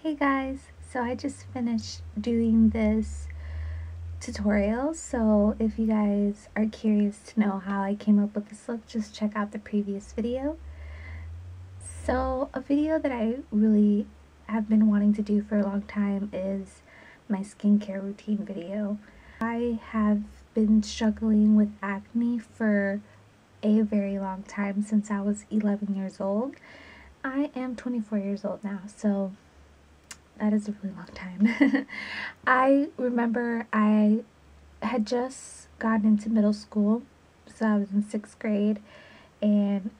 Hey guys, so I just finished doing this tutorial, so if you guys are curious to know how I came up with this look, just check out the previous video. So a video that I really have been wanting to do for a long time is my skincare routine video. I have been struggling with acne for a very long time, since I was 11 years old. I am 24 years old now, so that is a really long time. I remember I had just gotten into middle school, so I was in 6th grade, and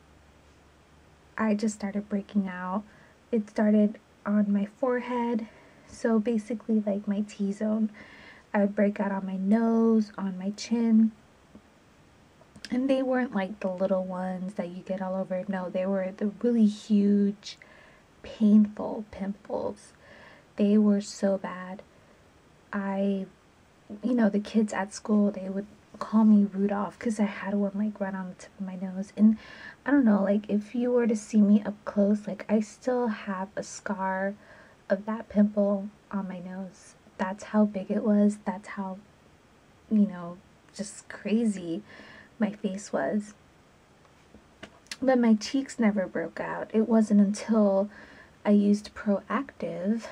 I just started breaking out. It started on my forehead, so basically like my T-zone. I would break out on my nose, on my chin, and they weren't like the little ones that you get all over. No, they were the really huge, painful pimples. They were so bad. The kids at school, they would call me Rudolph because I had one like right on the tip of my nose. And I don't know, like if you were to see me up close, like I still have a scar of that pimple on my nose. That's how big it was. That's how, just crazy my face was. But my cheeks never broke out. It wasn't until I used Proactive.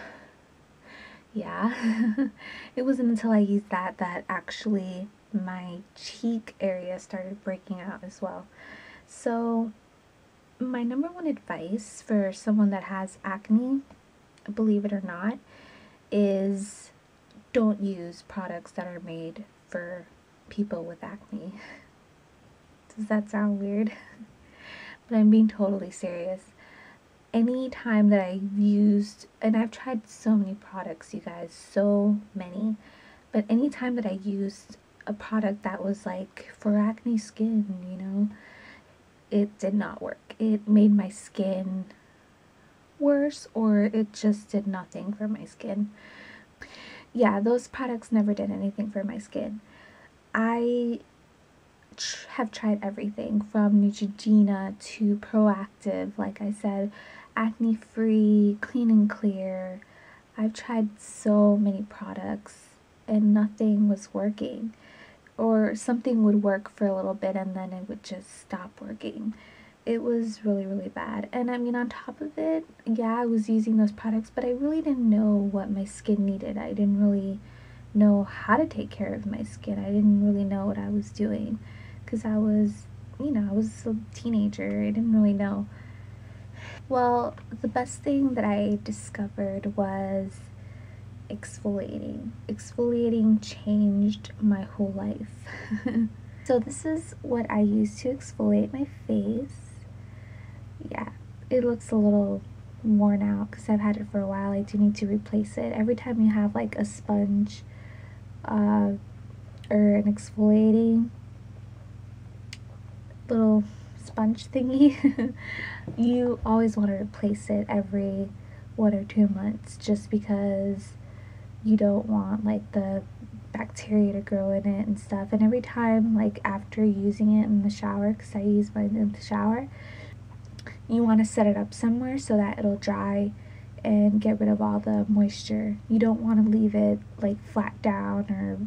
Yeah, it wasn't until I used that actually my cheek area started breaking out as well. So my number one advice for someone that has acne, believe it or not, is don't use products that are made for people with acne. Does that sound weird? But I'm being totally serious. Any time that I've used, and I've tried so many products, you guys, so many, but any time that I used a product that was like for acne skin, it did not work. It made my skin worse, or it just did nothing for my skin. Yeah, those products never did anything for my skin. I have tried everything from Neutrogena to Proactive, like I said, acne free, clean and clear. I've tried so many products and nothing was working, or something would work for a little bit and then it would just stop working. It was really, really bad. And I mean, on top of it, yeah, I was using those products, but I really didn't know what my skin needed. I didn't really know how to take care of my skin. I didn't really know what I was doing, because I was a teenager. I didn't really know. Well, the best thing that I discovered was exfoliating. Exfoliating changed my whole life. So this is what I use to exfoliate my face. Yeah, it looks a little worn out because I've had it for a while. I do need to replace it. Every time you have like a sponge or an exfoliating little sponge thingy, you always want to replace it every 1 or 2 months, just because you don't want like the bacteria to grow in it and stuff. And every time, like after using it in the shower, because I use mine in the shower, you want to set it up somewhere so that it'll dry and get rid of all the moisture. You don't want to leave it like flat down or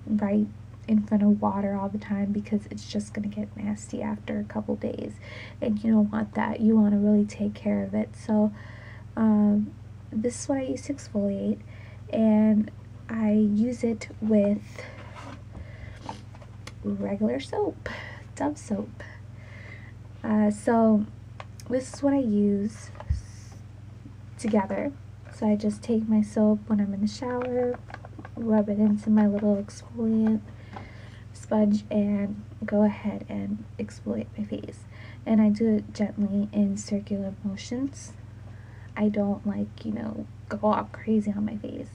right in front of water all the time, because it's just going to get nasty after a couple days, and you don't want that. You want to really take care of it. So this is what I use to exfoliate, and I use it with regular soap, Dove soap. So this is what I use together. So I just take my soap when I'm in the shower, rub it into my little exfoliant sponge, and go ahead and exfoliate my face. And I do it gently in circular motions. I don't go all crazy on my face.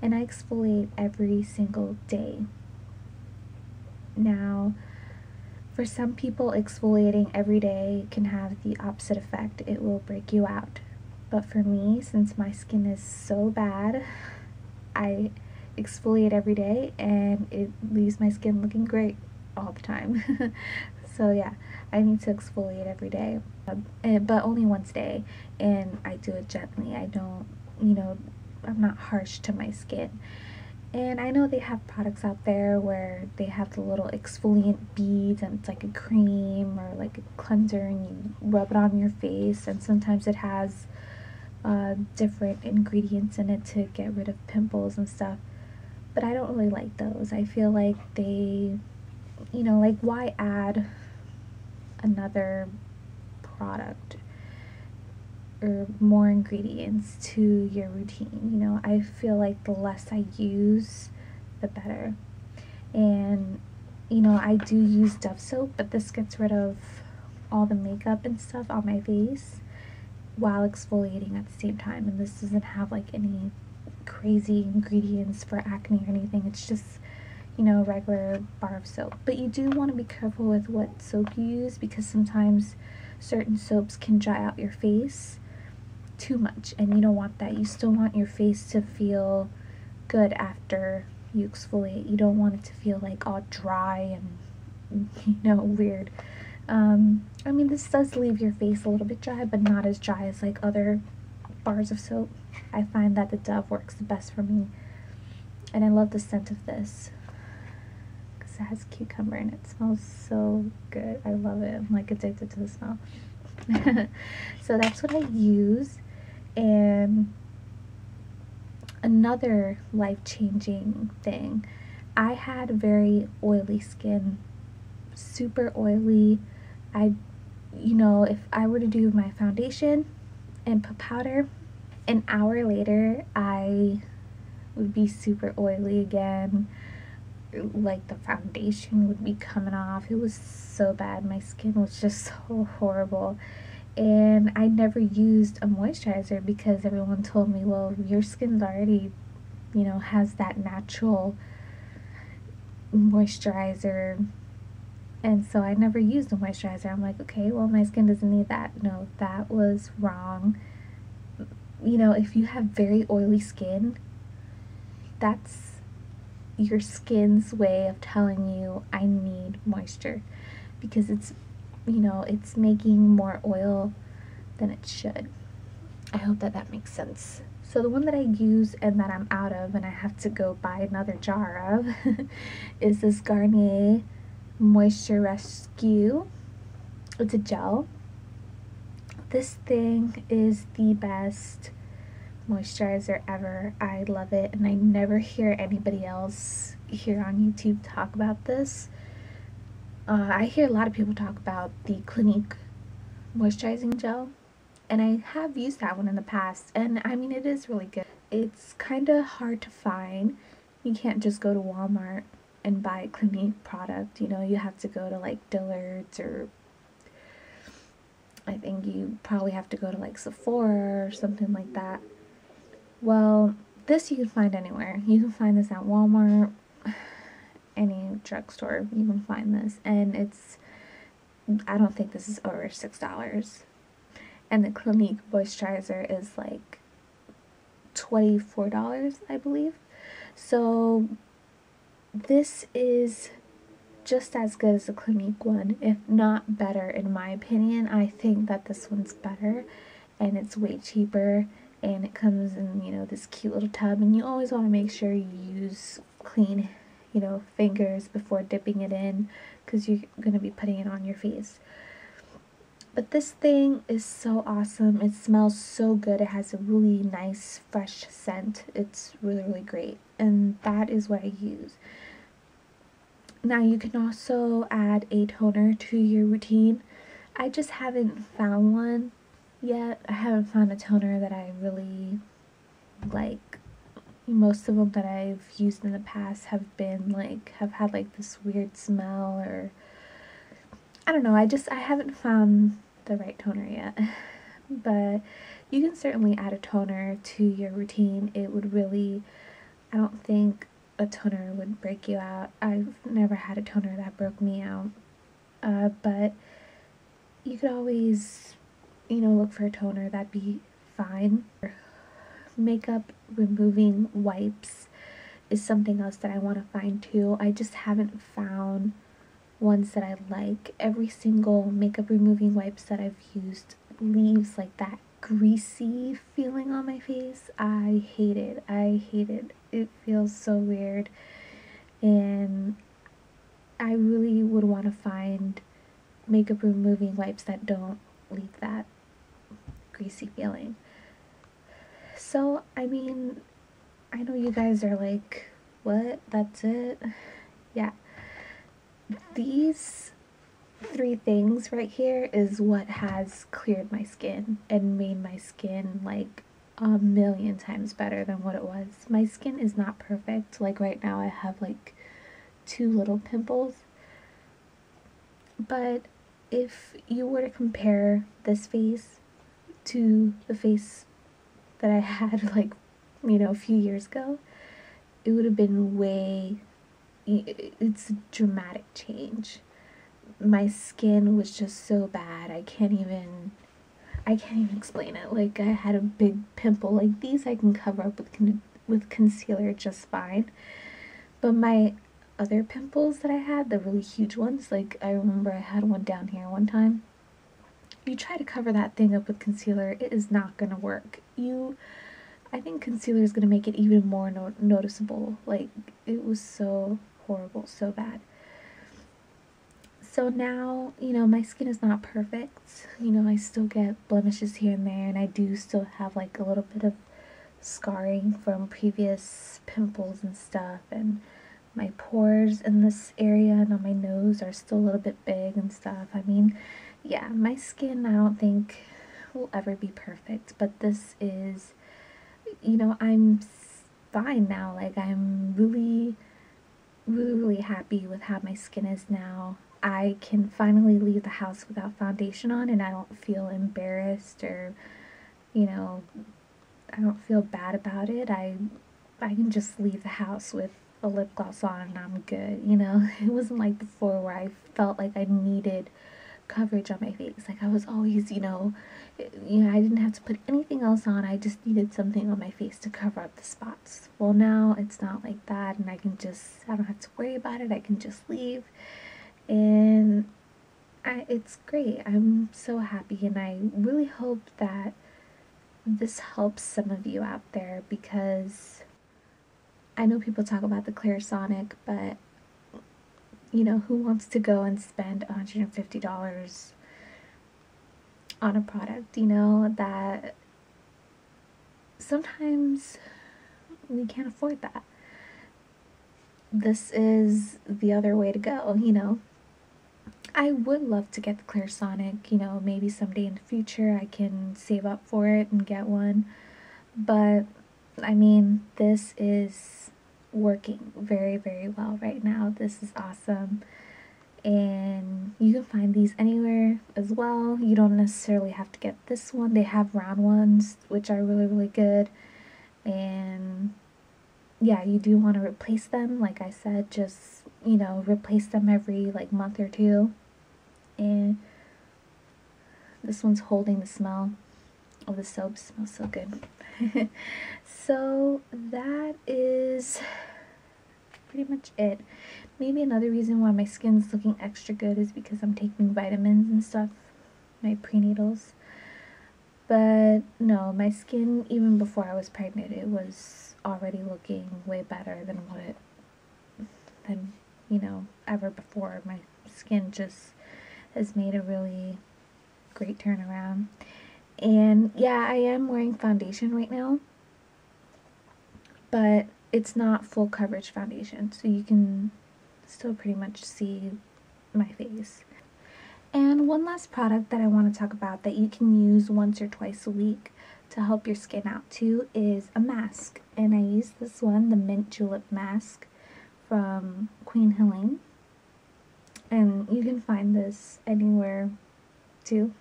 And I exfoliate every single day. Now, for some people, exfoliating every day can have the opposite effect. It will break you out. But for me, since my skin is so bad, I exfoliate every day and it leaves my skin looking great all the time. So yeah, I need to exfoliate every day, but only once a day, and I do it gently. I don't you know, I'm not harsh to my skin. And I know they have products out there where they have the little exfoliant beads and it's like a cream or like a cleanser and you rub it on your face, and sometimes it has different ingredients in it to get rid of pimples and stuff. But I don't really like those. I feel like they, like, why add another product or more ingredients to your routine? I feel like the less I use, the better. And, I do use Dove soap, but this gets rid of all the makeup and stuff on my face while exfoliating at the same time. And this doesn't have like any crazy ingredients for acne or anything. It's just, regular bar of soap. But you do want to be careful with what soap you use, because sometimes certain soaps can dry out your face too much, and you don't want that. You still want your face to feel good after you exfoliate. You don't want it to feel like all dry and weird. I mean, this does leave your face a little bit dry, but not as dry as like other bars of soap. I find that the Dove works the best for me, and I love the scent of this because it has cucumber and it smells so good. I love it. I'm like addicted to the smell. So that's what I use. And another life-changing thing, I had very oily skin, super oily. If I were to do my foundation and put powder, an hour later I would be super oily again. Like, the foundation would be coming off. It was so bad. My skin was just so horrible. And I never used a moisturizer because everyone told me, well, your skin's already, has that natural moisturizer. And so I never used a moisturizer. I'm like, okay, well, my skin doesn't need that. No, that was wrong. If you have very oily skin, that's your skin's way of telling you, I need moisture, because it's making more oil than it should. I hope that makes sense. So the one that I use and that I'm out of and I have to go buy another jar of is this Garnier Moisture Rescue. It's a gel. This thing is the best moisturizer ever. I love it, and I never hear anybody else here on YouTube talk about this. I hear a lot of people talk about the Clinique Moisturizing Gel, and I have used that one in the past, and I mean, it is really good. It's kind of hard to find. You can't just go to Walmart and buy a Clinique product. You have to go to like Dillard's, or I think you probably have to go to like Sephora or something like that. Well, this you can find anywhere. You can find this at Walmart, any drugstore. You can find this, and I don't think this is over $6. And the Clinique moisturizer is like $24, I believe. So this is just as good as the Clinique one, if not better, in my opinion. I think that this one's better, and it's way cheaper, and it comes in, this cute little tub, and you always want to make sure you use clean, fingers before dipping it in, because you're going to be putting it on your face. But this thing is so awesome. It smells so good. It has a really nice, fresh scent. It's really, really great, and that is what I use. Now, you can also add a toner to your routine. I just haven't found one yet. I haven't found a toner that I really like. Most of them that I've used in the past have had like this weird smell, or I don't know. I haven't found the right toner yet. But you can certainly add a toner to your routine. It would really, I don't think a toner would break you out. I've never had a toner that broke me out. But you could always, look for a toner. That'd be fine. Makeup removing wipes is something else that I want to find too. I just haven't found ones that I like. Every single makeup removing wipes that I've used leaves like that greasy feeling on my face. I hate it. I hate it. It feels so weird. And I really would want to find makeup removing wipes that don't leave that greasy feeling. So, I mean, I know you guys are like, what? That's it? Yeah. These 3 things right here is what has cleared my skin and made my skin like a million times better than what it was. My skin is not perfect. Like right now I have like 2 little pimples. But if you were to compare this face to the face that I had like, a few years ago, it would have been it's a dramatic change. My skin was just so bad. I can't even explain it. Like, I had a big pimple. Like, these I can cover up with concealer just fine. But my other pimples that I had, the really huge ones, like, I remember I had one down here one time. You try to cover that thing up with concealer, it is not gonna work. I think concealer is gonna make it even more noticeable. Like, it was so horrible, so bad. So now, my skin is not perfect. I still get blemishes here and there, and I do still have like a little bit of scarring from previous pimples and stuff, and my pores in this area and on my nose are still a little bit big and stuff. I mean, yeah, my skin I don't think will ever be perfect, but this is, I'm fine now. Like, I'm really, really, really happy with how my skin is now. I can finally leave the house without foundation on, and I don't feel embarrassed or, I don't feel bad about it. I can just leave the house with a lip gloss on and I'm good, It wasn't like before where I felt like I needed coverage on my face. Like, I was always, I didn't have to put anything else on. I just needed something on my face to cover up the spots. Well, now it's not like that, and I don't have to worry about it. I can just leave. And it's great. I'm so happy, and I really hope that this helps some of you out there, because I know people talk about the Clarisonic, but who wants to go and spend $150 on a product, that sometimes we can't afford that. This is the other way to go, I would love to get the Clarisonic, maybe someday in the future I can save up for it and get one, but I mean, this is working very, very well right now. This is awesome, and you can find these anywhere as well. You don't necessarily have to get this one. They have round ones, which are really, really good, and yeah, you do want to replace them. Like I said, just, replace them every like month or 2. And this one's holding the smell of the soap. It smells so good. So that is pretty much it. Maybe another reason why my skin's looking extra good is because I'm taking vitamins and stuff, my prenatals. But no, my skin, even before I was pregnant, it was already looking way better than ever before. My skin just has made a really great turnaround. And yeah, I am wearing foundation right now, but it's not full coverage foundation, so you can still pretty much see my face. And one last product that I want to talk about that you can use once or twice a week to help your skin out too is a mask. And I use this one, the Mint Julep mask from Queen Helene. And you can find this anywhere too.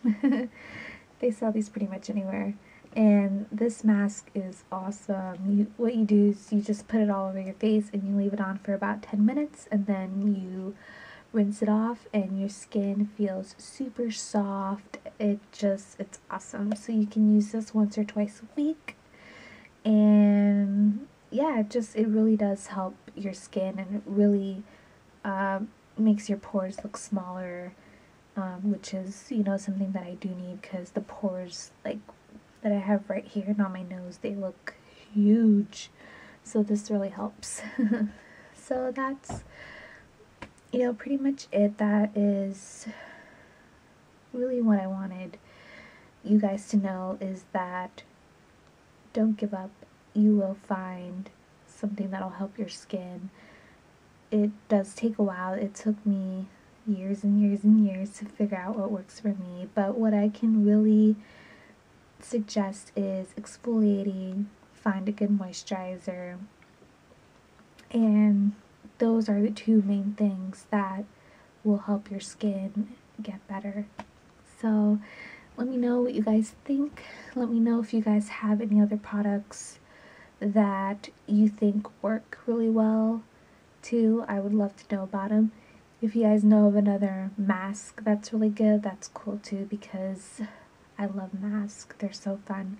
They sell these pretty much anywhere. And this mask is awesome. What you do is you just put it all over your face and you leave it on for about 10 minutes, and then you rinse it off and your skin feels super soft. It's awesome. So you can use this once or twice a week, and yeah, it really does help your skin, and it really makes your pores look smaller, which is something that I do need, because the pores, like, that I have right here and on my nose, they look huge. So this really helps. So that's, pretty much it. That is really what I wanted you guys to know, is that don't give up. You will find something that'll help your skin. It does take a while. It took me years and years and years to figure out what works for me, but what I can really suggest is exfoliating, find a good moisturizer, and those are the two main things that will help your skin get better. So let me know what you guys think. Let me know if you guys have any other products that you think work really well too. I would love to know about them. If you guys know of another mask that's really good, that's cool too, because I love masks. They're so fun.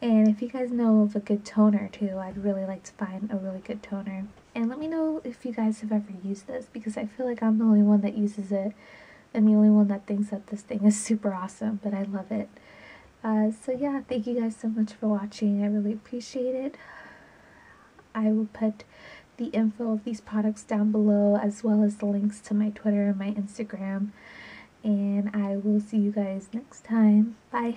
And if you guys know of a good toner too, I'd really like to find a really good toner. And let me know if you guys have ever used this, because I feel like I'm the only one that uses it and the only one that thinks that this thing is super awesome, but I love it. So yeah, thank you guys so much for watching. I really appreciate it. I will put the info of these products down below, as well as the links to my Twitter and my Instagram. And I will see you guys next time. Bye.